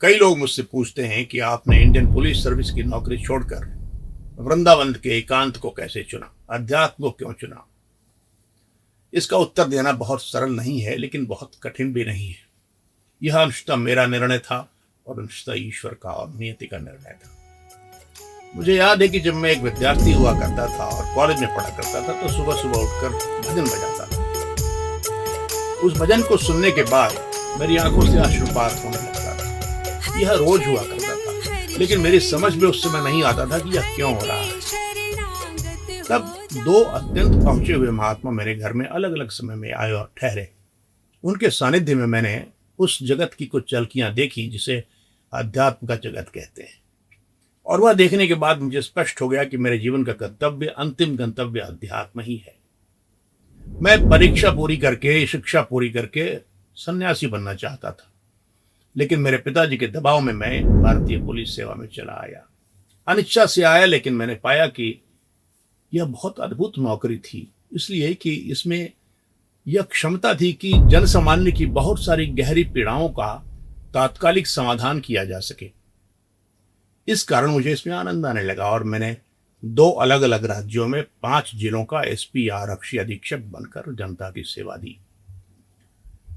कई लोग मुझसे पूछते हैं कि आपने इंडियन पुलिस सर्विस की नौकरी छोड़कर वृंदावन के एकांत को कैसे चुना, अध्यात्म को क्यों चुना। इसका उत्तर देना बहुत सरल नहीं है, लेकिन बहुत कठिन भी नहीं है। यह अंशतः मेरा निर्णय था और अंशतः ईश्वर का और नियति का निर्णय था। मुझे याद है कि जब मैं एक विद्यार्थी हुआ करता था और कॉलेज में पढ़ा करता था तो सुबह सुबह उठकर भजन बजाता था। उस भजन को सुनने के बाद मेरी आंखों से अश्रुपात होने लगता था। यह रोज हुआ करता था, लेकिन मेरी समझ में उस समय नहीं आता था कि यह क्यों हो रहा है। तब दो अत्यंत पहुंचे हुए महात्मा मेरे घर में अलग अलग समय में आए और ठहरे। उनके सानिध्य में मैंने उस जगत की कुछ झलकियां देखी जिसे अध्यात्म का जगत कहते हैं, और वह देखने के बाद मुझे स्पष्ट हो गया कि मेरे जीवन का कर्तव्य, अंतिम गंतव्य अध्यात्म ही है। मैं परीक्षा पूरी करके, शिक्षा पूरी करके सन्यासी बनना चाहता था, लेकिन मेरे पिताजी के दबाव में मैं भारतीय पुलिस सेवा में चला आया। अनिच्छा से आया, लेकिन मैंने पाया कि यह बहुत अद्भुत नौकरी थी, इसलिए कि इसमें यह क्षमता थी कि जनसामान्य की बहुत सारी गहरी पीड़ाओं का तात्कालिक समाधान किया जा सके। इस कारण मुझे इसमें आनंद आने लगा और मैंने 2 अलग अलग राज्यों में 5 जिलों का एसपी आरक्षी अधीक्षक बनकर जनता की सेवा दी।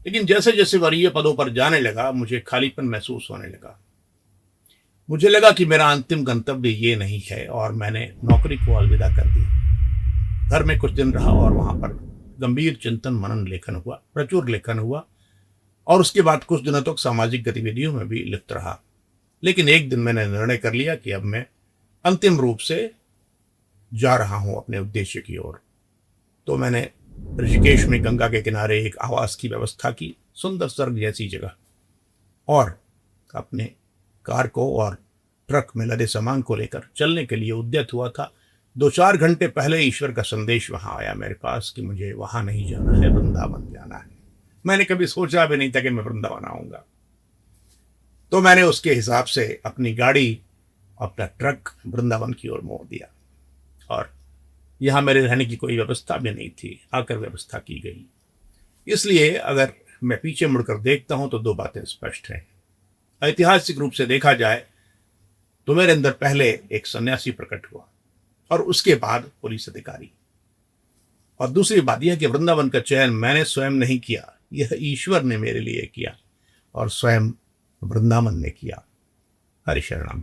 लेकिन जैसे जैसे वरीय पदों पर जाने लगा, मुझे खालीपन महसूस होने लगा। मुझे लगा कि मेरा अंतिम गंतव्य ये नहीं है और मैंने नौकरी को अलविदा कर दिया। घर में कुछ दिन रहा और वहां पर गंभीर चिंतन मनन लेखन हुआ, प्रचुर लेखन हुआ, और उसके बाद कुछ दिनों तक सामाजिक गतिविधियों में भी लिप्त रहा। लेकिन एक दिन मैंने निर्णय कर लिया कि अब मैं अंतिम रूप से जा रहा हूं अपने उद्देश्य की ओर। तो मैंने ऋषिकेश में गंगा के किनारे एक आवास की व्यवस्था की, सुंदर स्वर्ग जैसी जगह, और अपने कार को और ट्रक में लदे सामान को लेकर चलने के लिए उद्यत हुआ था। 2-4 घंटे पहले ईश्वर का संदेश वहां आया मेरे पास कि मुझे वहां नहीं जाना है, वृंदावन जाना है। मैंने कभी सोचा भी नहीं था कि मैं वृंदावन आऊंगा। तो मैंने उसके हिसाब से अपनी गाड़ी, अपना ट्रक वृंदावन की ओर मोड़ दिया, और यहां मेरे रहने की कोई व्यवस्था भी नहीं थी, आकर व्यवस्था की गई। इसलिए अगर मैं पीछे मुड़कर देखता हूं तो 2 बातें स्पष्ट हैं। ऐतिहासिक रूप से देखा जाए तो मेरे अंदर पहले एक सन्यासी प्रकट हुआ और उसके बाद पुलिस अधिकारी। और दूसरी बात यह कि वृंदावन का चयन मैंने स्वयं नहीं किया, यह ईश्वर ने मेरे लिए किया और स्वयं वृंदावन ने किया। हरि शरणम।